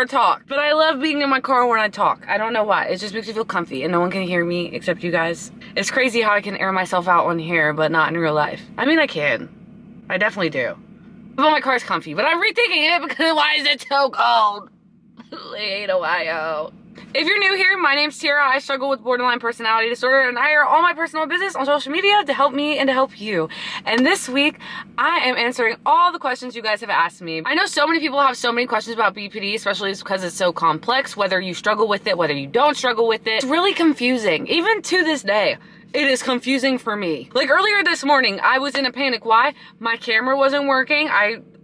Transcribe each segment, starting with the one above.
car talk, but I love being in my car when I talk. I don't know why. It just makes me feel comfy and no one can hear me except you guys. It's crazy how I can air myself out on here, but not in real life. I mean, I can. I definitely do. But my car's comfy, but I'm rethinking it because why is it so cold? Late Ohio. If you're new here, my name's Tierra. I struggle with borderline personality disorder, and I air all my personal business on social media to help me and to help you. And this week, I am answering all the questions you guys have asked me. I know so many people have so many questions about BPD, especially because it's so complex, whether you struggle with it, whether you don't struggle with it. It's really confusing, even to this day. It is confusing for me. Like earlier this morning, I was in a panic. Why? My camera wasn't working.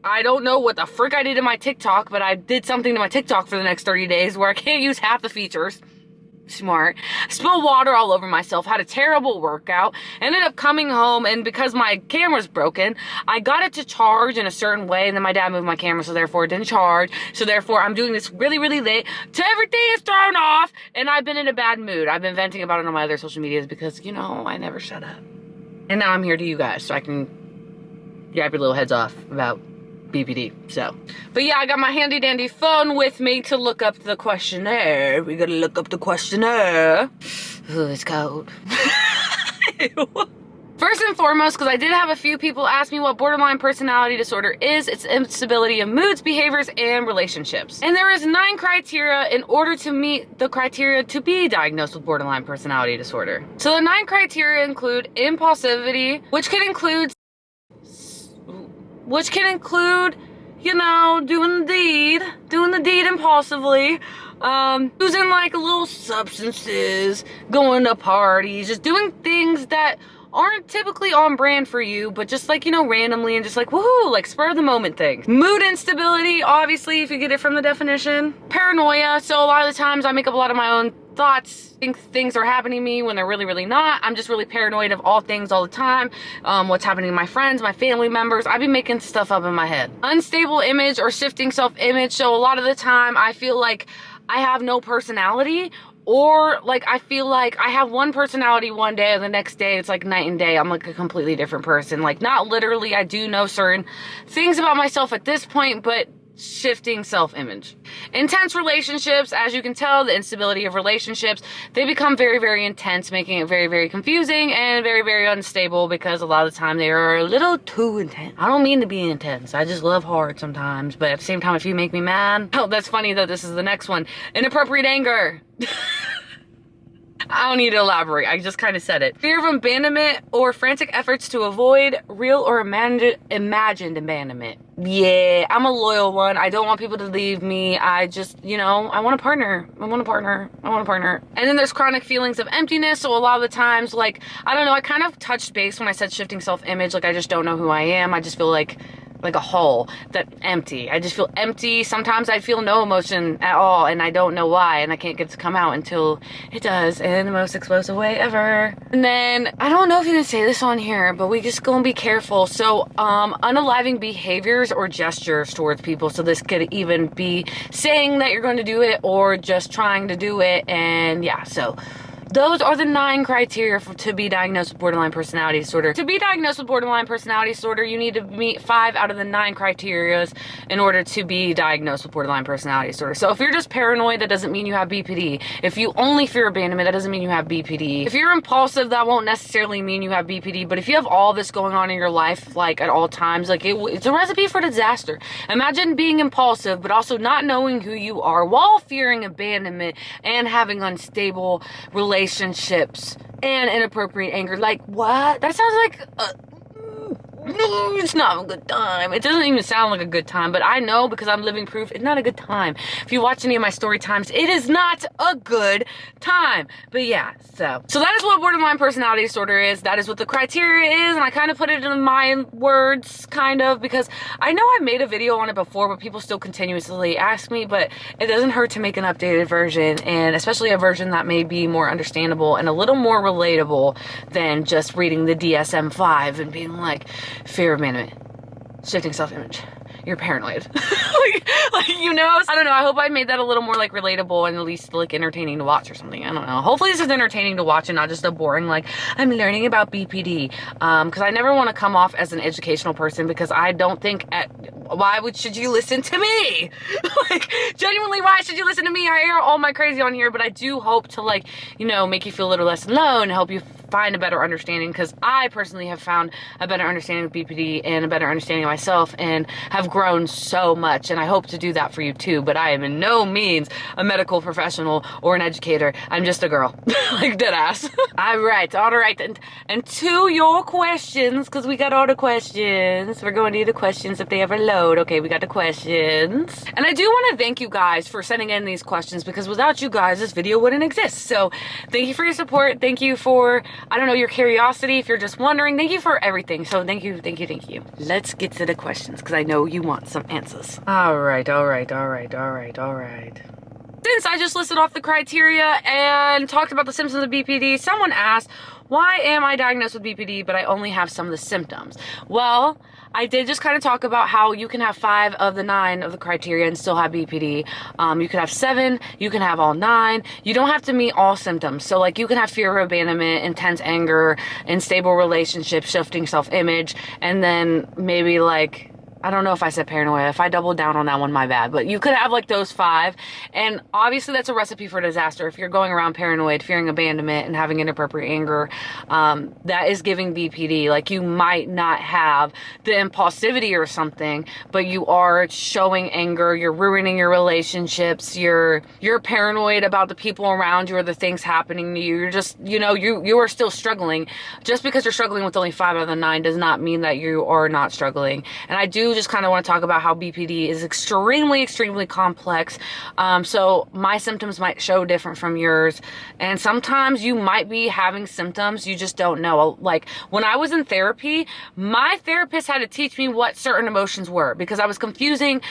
I don't know what the frick I did in my TikTok, but I did something to my TikTok for the next 30 days where I can't use half the features. Smart. Spilled water all over myself, had a terrible workout, ended up coming home, and because my camera's broken, I got it to charge in a certain way, and then my dad moved my camera, so therefore it didn't charge, so therefore I'm doing this really, really late, so everything is thrown off, and I've been in a bad mood. I've been venting about it on my other social medias because, you know, I never shut up. And now I'm here to you guys, so I can grab your little heads off about BPD, so. But yeah, I got my handy dandy phone with me to look up the questionnaire. We gotta look up the questionnaire. Ooh, it's cold. First and foremost, because I did have a few people ask me what borderline personality disorder is, it's instability of moods, behaviors, and relationships. And there is 9 criteria in order to meet the criteria to be diagnosed with borderline personality disorder. So the 9 criteria include impulsivity, which can include, you know, doing the deed impulsively, using like little substances, going to parties, just doing things that aren't typically on brand for you, but just like, you know, randomly and just like, woohoo, like spur of the moment things. Mood instability, obviously, if you get it from the definition. Paranoia, so a lot of the times I make up a lot of my own thoughts, think things are happening to me when they're really, really not. I'm just really paranoid of all things all the time. What's happening to my friends, my family members. I be making stuff up in my head. Unstable image or shifting self-image. So a lot of the time I feel like I have no personality, or like I feel like I have one personality one day and the next day it's like night and day. I'm like a completely different person. Like not literally, I do know certain things about myself at this point, but shifting self-image. Intense relationships, as you can tell, the instability of relationships, they become very, very intense, making it very, very confusing and very, very unstable because a lot of the time they are a little too intense. I don't mean to be intense. I just love hard sometimes, but at the same time, if you make me mad, oh, that's funny that this is the next one. Inappropriate anger. I don't need to elaborate. I just kind of said it. Fear of abandonment or frantic efforts to avoid real or imagined abandonment. Yeah, I'm a loyal one. I don't want people to leave me. I just, you know, I want a partner. I want a partner. I want a partner. And then there's chronic feelings of emptiness. So a lot of the times, like, I don't know, I kind of touched base when I said shifting self-image. Like, I just don't know who I am. I just feel like a hole that's empty. I just feel empty. Sometimes I feel no emotion at all and I don't know why, and I can't get it to come out until it does in the most explosive way ever. And then I don't know if you can say this on here, but we just gonna be careful. So unaliving behaviors or gestures towards people. So this could even be saying that you're going to do it or just trying to do it. And yeah, so those are the 9 criteria to be diagnosed with borderline personality disorder. To be diagnosed with borderline personality disorder, you need to meet 5 out of the 9 criteria in order to be diagnosed with borderline personality disorder. So if you're just paranoid, that doesn't mean you have BPD. If you only fear abandonment, that doesn't mean you have BPD. If you're impulsive, that won't necessarily mean you have BPD. But if you have all this going on in your life, like at all times, like it's a recipe for disaster. Imagine being impulsive, but also not knowing who you are while fearing abandonment and having unstable relationships and inappropriate anger. Like, what? That sounds like no, it's not a good time. It doesn't even sound like a good time, but I know because I'm living proof it's not a good time. If you watch any of my story times, it is not a good time. But yeah, so that is what borderline personality disorder is. That is what the criteria is, and I kind of put it in my words, kind of, because I know I made a video on it before, but people still continuously ask me, but it doesn't hurt to make an updated version, and especially a version that may be more understandable and a little more relatable than just reading the DSM-5 and being like, fear of abandonment, shifting self-image, you're paranoid. like, you know, I don't know. I hope I made that a little more like relatable and at least like entertaining to watch or something. I don't know. Hopefully this is entertaining to watch and not just a boring, like, I'm learning about BPD. Because I never want to come off as an educational person, because I don't think should you listen to me? Like, genuinely, why should you listen to me? I air all my crazy on here, but I do hope to, like, you know, make you feel a little less alone, help you find a better understanding, because I personally have found a better understanding of BPD and a better understanding of myself and have grown so much, and I hope to do that for you too. But I am in no means a medical professional or an educator. I'm just a girl. Like, dead ass. All right. And to your questions, because we got all the questions. We're going to do the questions if they ever load. Okay, we got the questions. And I do want to thank you guys for sending in these questions, because without you guys, this video wouldn't exist. So thank you for your support. Thank you for, I don't know, your curiosity. If you're just wondering, thank you for everything. So thank you. Let's get to the questions, because I know you want some answers. All right. Since I just listed off the criteria and talked about the symptoms of BPD, someone asked, why am I diagnosed with BPD, but I only have some of the symptoms? Well, I did just kind of talk about how you can have 5 of the 9 of the criteria and still have BPD. You can have 7, you can have all 9. You don't have to meet all symptoms. So, like, you can have fear of abandonment, intense anger, unstable relationships, shifting self-image, and then maybe, like, I don't know if I said paranoia. If I doubled down on that one, my bad. But you could have, like, those 5. And obviously that's a recipe for disaster. If you're going around paranoid, fearing abandonment, and having inappropriate anger, that is giving BPD. Like, you might not have the impulsivity or something, but you are showing anger. You're ruining your relationships. You're paranoid about the people around you or the things happening to you. You're just, you know, you are still struggling. Just because you're struggling with only 5 out of the 9 does not mean that you are not struggling. And I do just kind of want to talk about how BPD is extremely complex. So my symptoms might show different from yours, and sometimes you might be having symptoms you just don't know. Like, when I was in therapy, my therapist had to teach me what certain emotions were, because I was confusing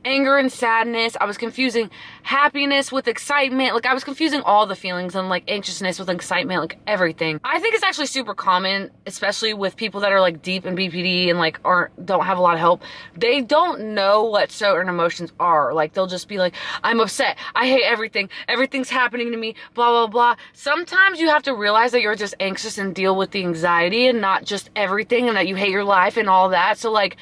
anger and sadness. I was confusing happiness with excitement. Like, I was confusing all the feelings, and, like, anxiousness with excitement, like, everything. I think it's actually super common, especially with people that are, like, deep in BPD and, like, don't have a lot of help. They don't know what certain emotions are. Like, they'll just be like, I'm upset, I hate everything, everything's happening to me, blah, blah, blah. Sometimes you have to realize that you're just anxious and deal with the anxiety and not just everything, and that you hate your life and all that. So, like,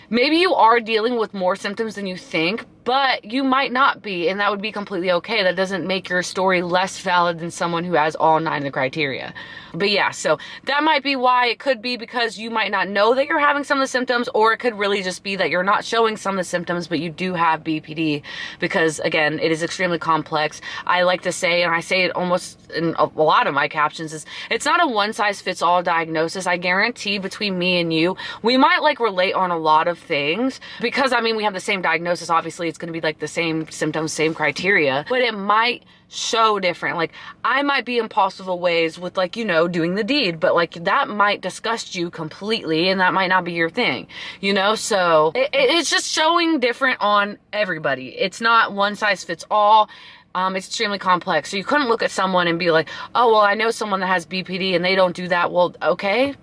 maybe you are dealing with more symptoms than you think, but you might not be, and that would be completely okay. That doesn't make your story less valid than someone who has all 9 of the criteria. But yeah, so that might be why. It could be because you might not know that you're having some of the symptoms, or it could really just be that you're not showing some of the symptoms, but you do have BPD, because, again, it is extremely complex. I like to say, and I say it almost in a lot of my captions, is it's not a one-size-fits-all diagnosis. I guarantee between me and you, we might, like, relate on a lot of things, because, I mean, we have the same diagnosis. Obviously, it's going to be, like, the same symptoms, same criteria, but it might show different. Like, I might be impulsive ways with, like, you know, doing the deed, but, like, that might disgust you completely, and that might not be your thing, you know? So it's just showing different on everybody. It's not one size fits all. It's extremely complex. So you couldn't look at someone and be like, oh, well, I know someone that has BPD and they don't do that. Well, okay,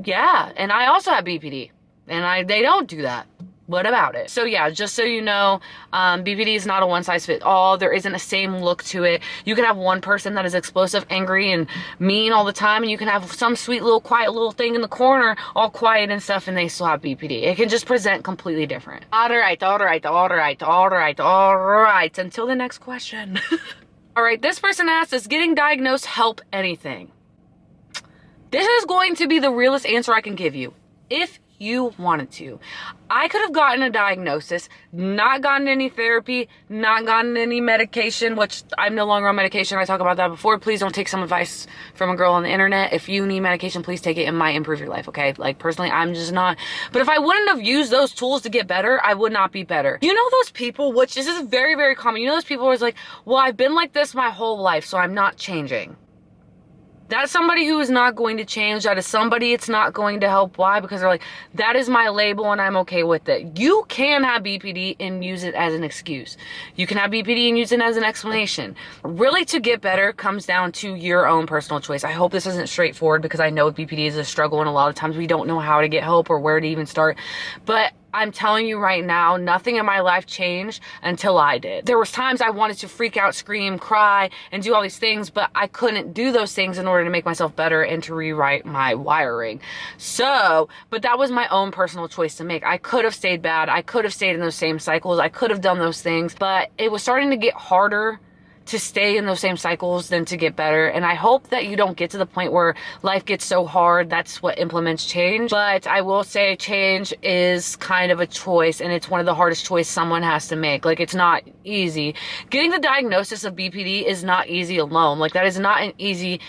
yeah, and I also have BPD, and they don't do that. What about it? So yeah, just so you know, BPD is not a one-size-fits-all. There isn't a same look to it. You can have one person that is explosive, angry, and mean all the time, and you can have some sweet little quiet little thing in the corner, all quiet and stuff, and they still have BPD. It can just present completely different. All right. Until the next question. All right, this person asks, does getting diagnosed help anything? This is going to be the realest answer I can give you. If you wanted to. I could have gotten a diagnosis, not gotten any therapy, not gotten any medication, which I'm no longer on medication. I talked about that before. Please don't take some advice from a girl on the internet. If you need medication, please take it. It might improve your life, okay? Like, personally, I'm just not. But if I wouldn't have used those tools to get better, I would not be better. You know those people, which this is very, very common. You know those people who are like, well, I've been like this my whole life, so I'm not changing. That's somebody who is not going to change. That is somebody it's not going to help. Why? Because they're like, that is my label and I'm okay with it. You can have BPD and use it as an excuse. You can have BPD and use it as an explanation. Really, to get better comes down to your own personal choice. I hope this isn't straightforward, because I know BPD is a struggle, and a lot of times we don't know how to get help or where to even start. But I'm telling you right now, nothing in my life changed until I did. There was times I wanted to freak out, scream, cry, and do all these things, but I couldn't do those things in order to make myself better and to rewrite my wiring. So, but that was my own personal choice to make. I could have stayed bad. I could have stayed in those same cycles. I could have done those things, but it was starting to get harder to stay in those same cycles than to get better. And I hope that you don't get to the point where life gets so hard that's what implements change. But I will say change is kind of a choice, and it's one of the hardest choices someone has to make. Like, it's not easy. Getting the diagnosis of BPD is not easy alone. Like, that is not an easy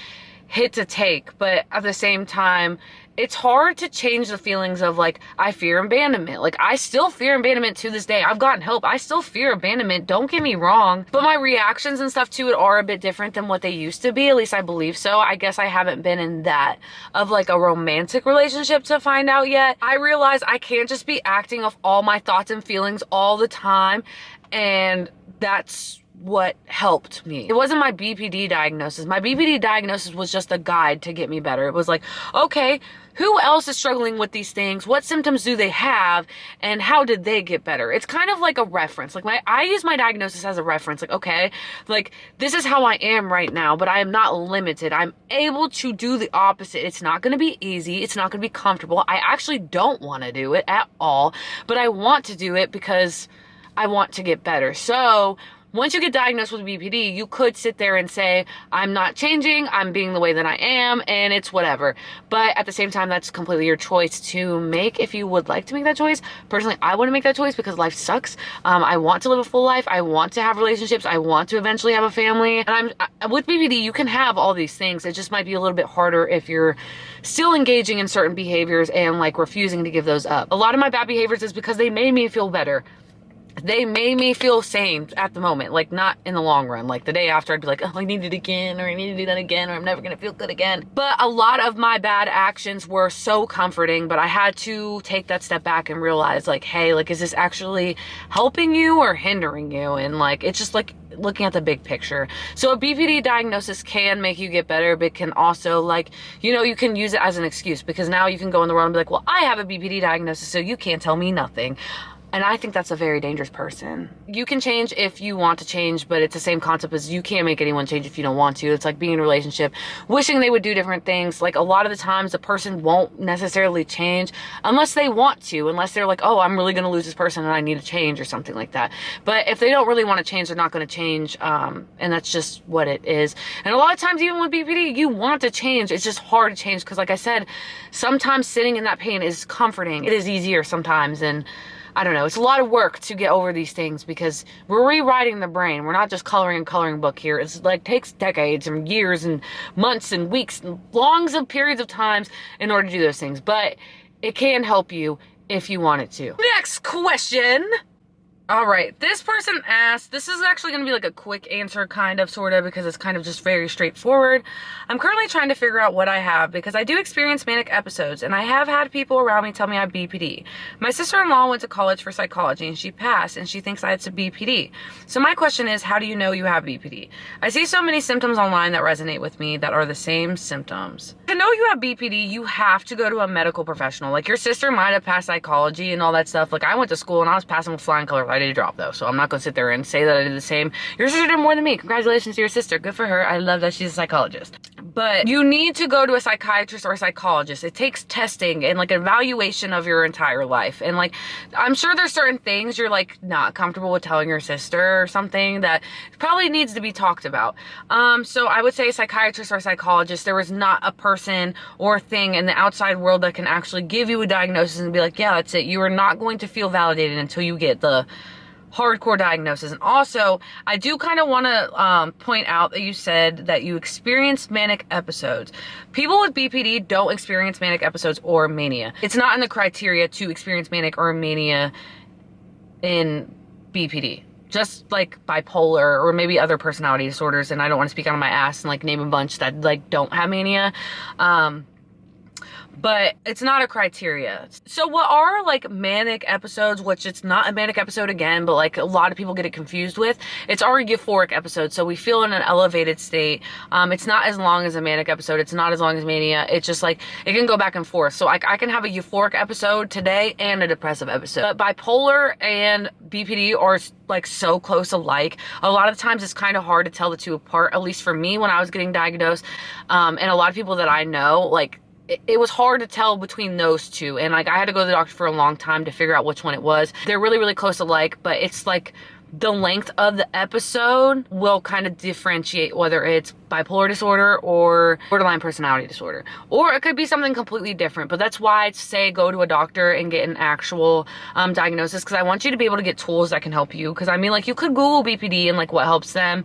hit to take, but at the same time, it's hard to change the feelings of, like, I fear abandonment. Like, I still fear abandonment to this day. I've gotten help. I still fear abandonment. Don't get me wrong. But my reactions and stuff to it are a bit different than what they used to be. At least I believe so. I guess I haven't been in that of, like, a romantic relationship to find out yet. I realize I can't just be acting off all my thoughts and feelings all the time. And that's what helped me. It wasn't my BPD diagnosis. My BPD diagnosis was just a guide to get me better. It was like, okay, who else is struggling with these things? What symptoms do they have? And how did they get better? It's kind of like a reference. Like, I use my diagnosis as a reference. Like, okay, like, this is how I am right now, but I am not limited. I'm able to do the opposite. It's not going to be easy. It's not going to be comfortable. I actually don't want to do it at all, but I want to do it because I want to get better. So once you get diagnosed with BPD, you could sit there and say, I'm not changing, I'm being the way that I am, and it's whatever. But at the same time, that's completely your choice to make if you would like to make that choice. Personally, I wouldn't make that choice because life sucks. I want to live a full life. I want to have relationships. I want to eventually have a family. And with BPD, you can have all these things. It just might be a little bit harder if you're still engaging in certain behaviors and, like, refusing to give those up. A lot of my bad behaviors is because they made me feel better. They made me feel sane at the moment, like, not in the long run. Like, the day after, I'd be like, oh, I need it again, or I need to do that again, or I'm never gonna feel good again. But a lot of my bad actions were so comforting, but I had to take that step back and realize, like, hey, like, is this actually helping you or hindering you? And, like, it's just, like, looking at the big picture. So a BPD diagnosis can make you get better, but it can also, like, you know, you can use it as an excuse, because now you can go in the world and be like, well, I have a BPD diagnosis, so you can't tell me nothing. And I think that's a very dangerous person. You can change if you want to change, but it's the same concept as you can't make anyone change if you don't want to. It's like being in a relationship, wishing they would do different things. Like, a lot of the times, the person won't necessarily change unless they want to, unless they're like, oh, I'm really going to lose this person and I need to change or something like that. But if they don't really want to change, they're not going to change. And that's just what it is. And a lot of times, even with BPD, you want to change. It's just hard to change because, like I said, sometimes sitting in that pain is comforting. It is easier sometimes. And I don't know, it's a lot of work to get over these things because we're rewriting the brain. We're not just coloring a coloring book here. It's like takes decades and years and months and weeks and longs of periods of times in order to do those things. But it can help you if you want it to. Next question. All right, this person asked, this is actually going to be like a quick answer, kind of, sort of, because it's kind of just very straightforward. I'm currently trying to figure out what I have because I do experience manic episodes, and I have had people around me tell me I have BPD. My sister-in-law went to college for psychology, and she passed, and she thinks I had some BPD. So my question is, how do you know you have BPD? I see so many symptoms online that resonate with me that are the same symptoms. To know you have BPD, you have to go to a medical professional. Like, your sister might have passed psychology and all that stuff. Like, I went to school, and I was passing with flying colors. I did a drop, though, so I'm not going to sit there and say that I did the same. Your sister did more than me. Congratulations to your sister. Good for her. I love that she's a psychologist. But you need to go to a psychiatrist or a psychologist. It takes testing and, like, an evaluation of your entire life. And, like, I'm sure there's certain things you're, like, not comfortable with telling your sister or something that probably needs to be talked about. So I would say a psychiatrist or a psychologist. There is not a person or thing in the outside world that can actually give you a diagnosis and be like, yeah, that's it. You are not going to feel validated until you get the hardcore diagnosis. And also, I do kind of want to point out that you said that you experienced manic episodes. People with BPD don't experience manic episodes or mania. It's not in the criteria to experience manic or mania in BPD. Just like bipolar or maybe other personality disorders, and I don't want to speak out of my ass and, like, name a bunch that, like, don't have mania. but it's not a criteria. So what are like manic episodes, which it's not a manic episode again, but like a lot of people get it confused with. It's our euphoric episode. So we feel in an elevated state. It's not as long as a manic episode. It's not as long as mania. It's just like, it can go back and forth. So I can have a euphoric episode today and a depressive episode. But bipolar and BPD are like so close alike. A lot of the times it's kind of hard to tell the two apart, at least for me when I was getting diagnosed. And a lot of people that I know, like, it was hard to tell between those two, and like I had to go to the doctor for a long time to figure out which one it was. They're really, really close alike, but it's like the length of the episode will kind of differentiate whether it's bipolar disorder or borderline personality disorder, or it could be something completely different. But that's why I say go to a doctor and get an actual diagnosis, because I want you to be able to get tools that can help you. Because I mean, like, you could Google BPD and like what helps them,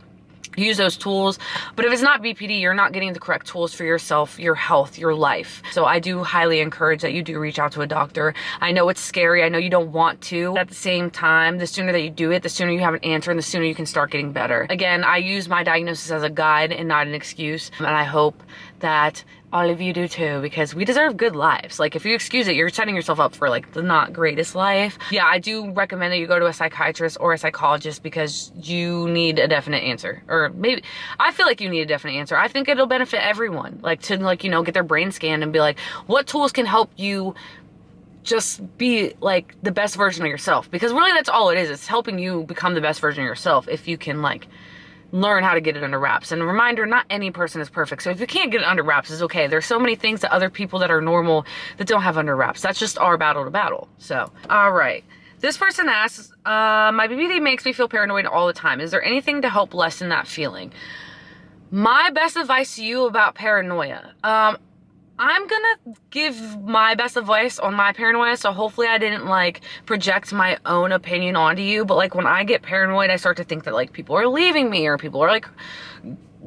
use those tools, but if it's not BPD, you're not getting the correct tools for yourself, your health, your life. So I do highly encourage that you do reach out to a doctor. I know it's scary. I know you don't want to. At the same time, the sooner that you do it, the sooner you have an answer and the sooner you can start getting better. Again, I use my diagnosis as a guide and not an excuse. And I hope that all of you do too, because we deserve good lives. Like, if you excuse it, you're setting yourself up for like the not greatest life. Yeah, I do recommend that you go to a psychiatrist or a psychologist, because you need a definite answer. Or maybe, I feel like you need a definite answer. I think it'll benefit everyone, like, to like, you know, get their brain scanned and be like, what tools can help you just be like the best version of yourself? Because really that's all it is. It's helping you become the best version of yourself if you can like learn how to get it under wraps. And a reminder, not any person is perfect. So if you can't get it under wraps, it's okay. There's so many things that other people that are normal that don't have under wraps. That's just our battle to battle. So, all right. This person asks, my BPD makes me feel paranoid all the time. Is there anything to help lessen that feeling? My best advice to you about paranoia. I'm gonna give my best advice on my paranoia, so hopefully I didn't like project my own opinion onto you, but like when I get paranoid, I start to think that like people are leaving me, or people are like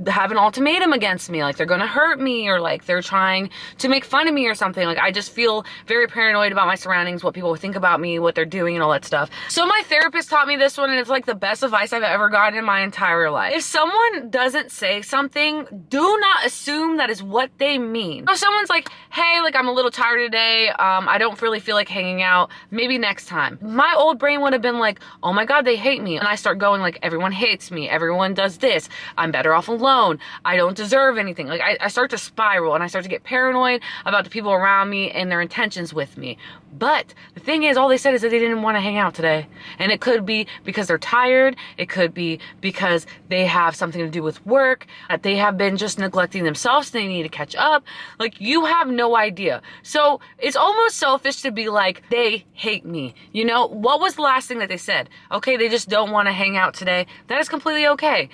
have an ultimatum against me, like they're gonna hurt me, or like they're trying to make fun of me or something. Like, I just feel very paranoid about my surroundings, what people think about me, what they're doing, and all that stuff. So my therapist taught me this one, and it's like the best advice I've ever gotten in my entire life. If someone doesn't say something, do not assume that is what they mean. So someone's like, hey, like, I'm a little tired today, I don't really feel like hanging out, maybe next time. My old brain would have been like, oh my god, they hate me. And I start going like, everyone hates me, everyone does this, I'm better off alone, I don't deserve anything. Like, I start to spiral, and I start to get paranoid about the people around me and their intentions with me. But the thing is, all they said is that they didn't want to hang out today. And it could be because they're tired. It could be because they have something to do with work, that they have been just neglecting themselves, they need to catch up. Like, you have no idea. So it's almost selfish to be like, they hate me. You know, what was the last thing that they said? Okay, they just don't want to hang out today. That is completely okay.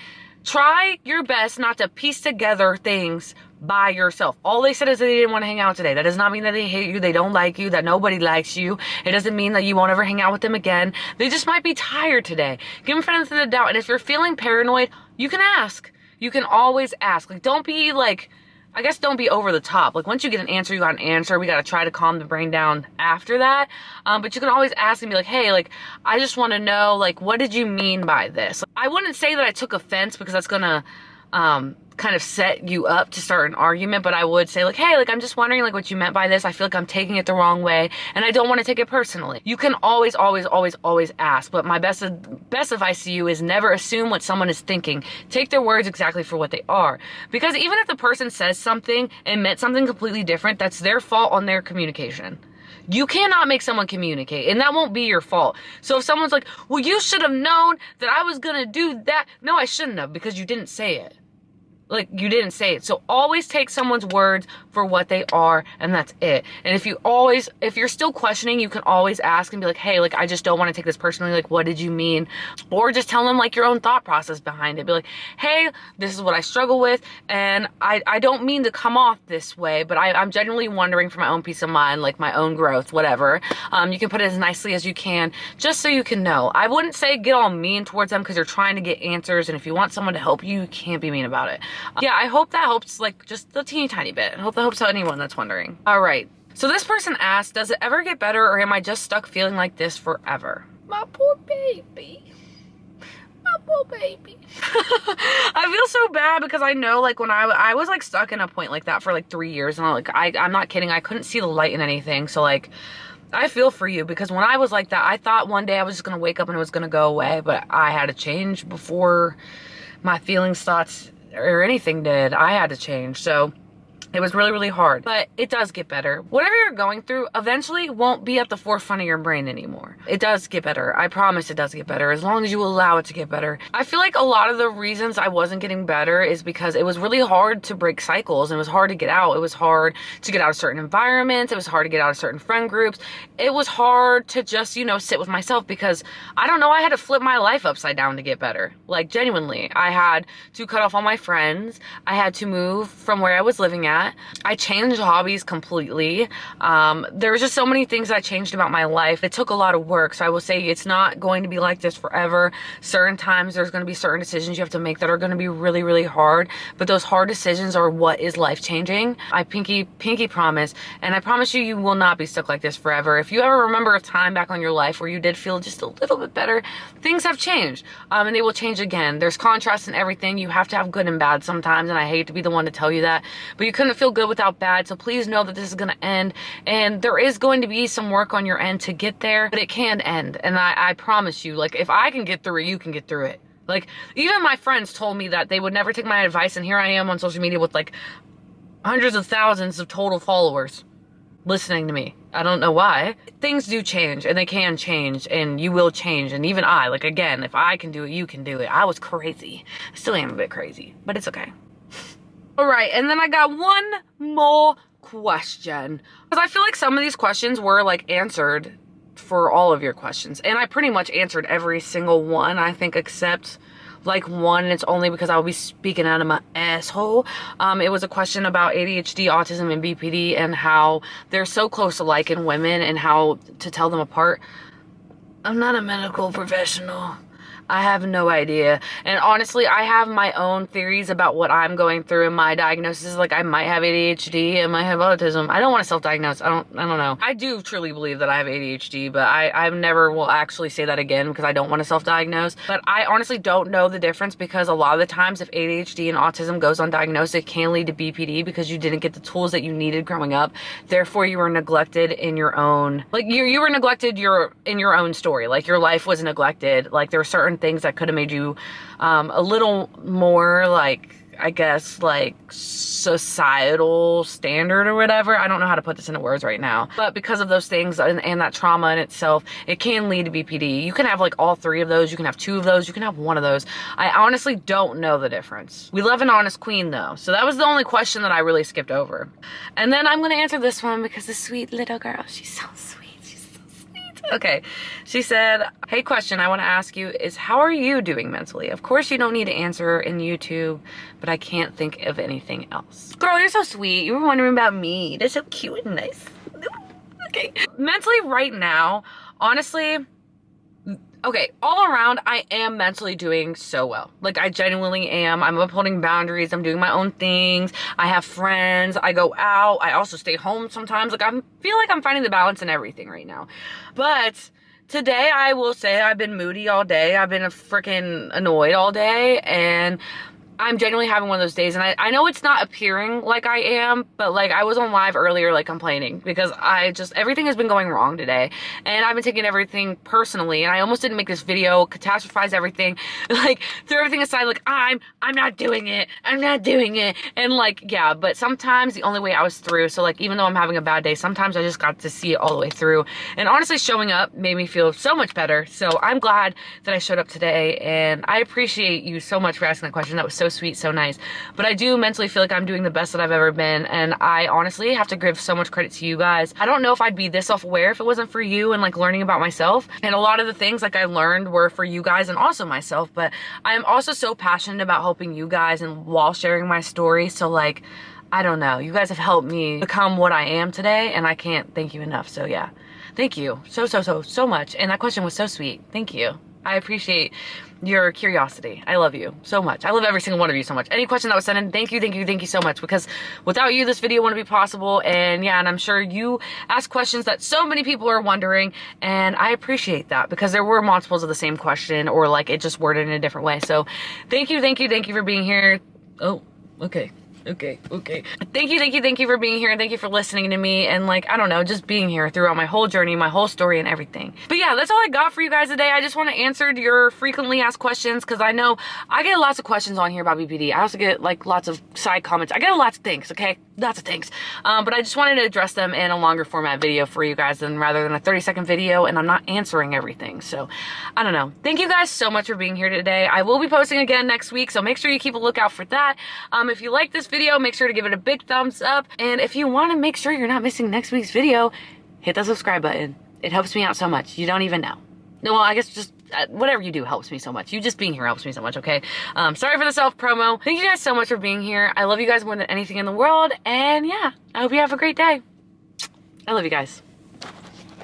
Try your best not to piece together things by yourself. All they said is that they didn't want to hang out today. That does not mean that they hate you, they don't like you, that nobody likes you. It doesn't mean that you won't ever hang out with them again. They just might be tired today. Give them benefit of the doubt. And if you're feeling paranoid, you can ask. You can always ask. Like, don't be like, I guess don't be over the top. Like, once you get an answer, you got an answer. We got to try to calm the brain down after that. But you can always ask and be like, hey, like, I just want to know, like, what did you mean by this? I wouldn't say that I took offense, because that's going to kind of set you up to start an argument, but I would say like, hey, like, I'm just wondering like what you meant by this. I feel like I'm taking it the wrong way, and I don't want to take it personally. You can always ask, but my best advice to you is never assume what someone is thinking. Take their words exactly for what they are, because even if the person says something and meant something completely different, that's their fault on their communication. You cannot make someone communicate, and that won't be your fault. So if someone's like, well, you should have known that I was gonna do that. No, I shouldn't have, because you didn't say it. Like, you didn't say it. So always take someone's words for what they are, and that's it. And if you're still questioning, you can always ask and be like, hey, like, I just don't want to take this personally. Like, what did you mean? Or just tell them like your own thought process behind it. Be like, hey, this is what I struggle with, and I don't mean to come off this way, but I'm genuinely wondering for my own peace of mind, like my own growth, whatever. You can put it as nicely as you can, just so you can know. I wouldn't say get all mean towards them, because you're trying to get answers, and if you want someone to help you, you can't be mean about it. Yeah, I hope that helps, like, just a teeny tiny bit. I hope that helps out anyone that's wondering. All right. So this person asked, does it ever get better, or am I just stuck feeling like this forever? My poor baby. My Oh, baby. I feel so bad because I know, like, when I was, like, stuck in a point like that for, like, 3 years. And, I'm not kidding. I couldn't see the light in anything. So, like, I feel for you because when I was like that, I thought one day I was just going to wake up and it was going to go away. But I had to change before my feelings, thoughts, or anything did. I had to change. So it was really, really hard, but it does get better. Whatever you're going through eventually won't be at the forefront of your brain anymore. It does get better. I promise it does get better as long as you allow it to get better. I feel like a lot of the reasons I wasn't getting better is because it was really hard to break cycles, and it was hard to get out. It was hard to get out of certain environments. It was hard to get out of certain friend groups. It was hard to just, sit with myself because I don't know, I had to flip my life upside down to get better. Like, genuinely, I had to cut off all my friends. I had to move from where I was living at. I changed hobbies completely. There was just so many things I changed about my life. It took a lot of work. So I will say it's not going to be like this forever. Certain times there's going to be certain decisions you have to make that are going to be really, really hard. But those hard decisions are what is life changing. I pinky promise. And I promise you, you will not be stuck like this forever. If you ever remember a time back on your life where you did feel just a little bit better, things have changed. And they will change again. There's contrast in everything. You have to have good and bad sometimes. And I hate to be the one to tell you that, but you couldn't feel good without bad. So please know that this is going to end, and there is going to be some work on your end to get there, but it can end. And I promise you, like, if I can get through it, you can get through it. Like, even my friends told me that they would never take my advice, and here I am on social media with like hundreds of thousands of total followers listening to me. I don't know why. Things do change, and they can change, and you will change. And even I, like, again, if I can do it, you can do it. I was crazy. I still am a bit crazy, but it's okay. All right, and then I got one more question. Because I feel like some of these questions were, like, answered for all of your questions. And I pretty much answered every single one, I think, except, like, one. And it's only because I'll be speaking out of my asshole. It was a question about ADHD, autism, and BPD, and how they're so close alike in women and how to tell them apart. I'm not a medical professional. I have no idea. And honestly, I have my own theories about what I'm going through in my diagnosis. Like, I might have ADHD, I might have autism. I don't want to self-diagnose. I don't know. I do truly believe that I have ADHD, but I never will actually say that again because I don't want to self-diagnose. But I honestly don't know the difference, because a lot of the times if ADHD and autism goes undiagnosed, it can lead to BPD because you didn't get the tools that you needed growing up. Therefore, you were neglected in your own, like, you were neglected in your own story. Like, your life was neglected. Like, there were certain things that could have made you a little more, like, I guess, like, societal standard or whatever. I don't know how to put this into words right now. But because of those things and that trauma in itself, it can lead to BPD. You can have, like, all three of those. You can have two of those. You can have one of those. I honestly don't know the difference. We love an honest queen, though. So that was the only question that I really skipped over. And then I'm going to answer this one because this sweet little girl, she's so sweet. Okay, she said, hey, question I want to ask you is, how are you doing mentally? Of course, you don't need to answer in YouTube, but I can't think of anything else. Girl, you're so sweet. You were wondering about me. That's so cute and nice. Okay. Mentally right now, honestly, okay, all around, I am mentally doing so well. Like, I genuinely am. I'm upholding boundaries. I'm doing my own things. I have friends. I go out. I also stay home sometimes. Like, I feel like I'm finding the balance in everything right now. But today, I will say I've been moody all day. I've been freaking annoyed all day. And I'm genuinely having one of those days, and I know it's not appearing like I am, but, like, I was on live earlier, like, complaining because everything has been going wrong today, and I've been taking everything personally, and I almost didn't make this video, catastrophize everything, like, throw everything aside, like, I'm not doing it, and, like, yeah, but sometimes the only way I was through, so, like, even though I'm having a bad day, sometimes I just got to see it all the way through, and honestly, showing up made me feel so much better, so I'm glad that I showed up today, and I appreciate you so much for asking that question. That was so sweet, so nice. But I do mentally feel like I'm doing the best that I've ever been, and I honestly have to give so much credit to you guys. I don't know if I'd be this self-aware if it wasn't for you and, like, learning about myself, and a lot of the things, like, I learned were for you guys and also myself, but I am also so passionate about helping you guys and while sharing my story, so, like, I don't know, you guys have helped me become what I am today, and I can't thank you enough. So yeah, thank you so much, and that question was so sweet. Thank you. I appreciate your curiosity. I love you so much. I love every single one of you so much. Any question that was sent in, thank you so much, because without you, this video wouldn't be possible. And yeah, and I'm sure you asked questions that so many people are wondering, and I appreciate that, because there were multiples of the same question, or like it just worded in a different way. So thank you for being here. Oh, okay. Okay. Thank you for being here, and thank you for listening to me, and like, I don't know, just being here throughout my whole journey, my whole story and everything. But yeah, that's all I got for you guys today. I just want to answer your frequently asked questions, because I know I get lots of questions on here about BPD. I also get like lots of side comments. I get lots of things, okay? Lots of things. But I just wanted to address them in a longer format video for you guys, rather than a 30-second video, and I'm not answering everything. So I don't know. Thank you guys so much for being here today. I will be posting again next week, so make sure you keep a lookout for that. If you like this video, make sure to give it a big thumbs up. And if you want to make sure you're not missing next week's video, hit the subscribe button. It helps me out so much. You don't even know. No, well, I guess just whatever you do helps me so much. You just being here helps me so much, okay? Sorry for the self-promo. Thank you guys so much for being here. I love you guys more than anything in the world. And yeah, I hope you have a great day. I love you guys.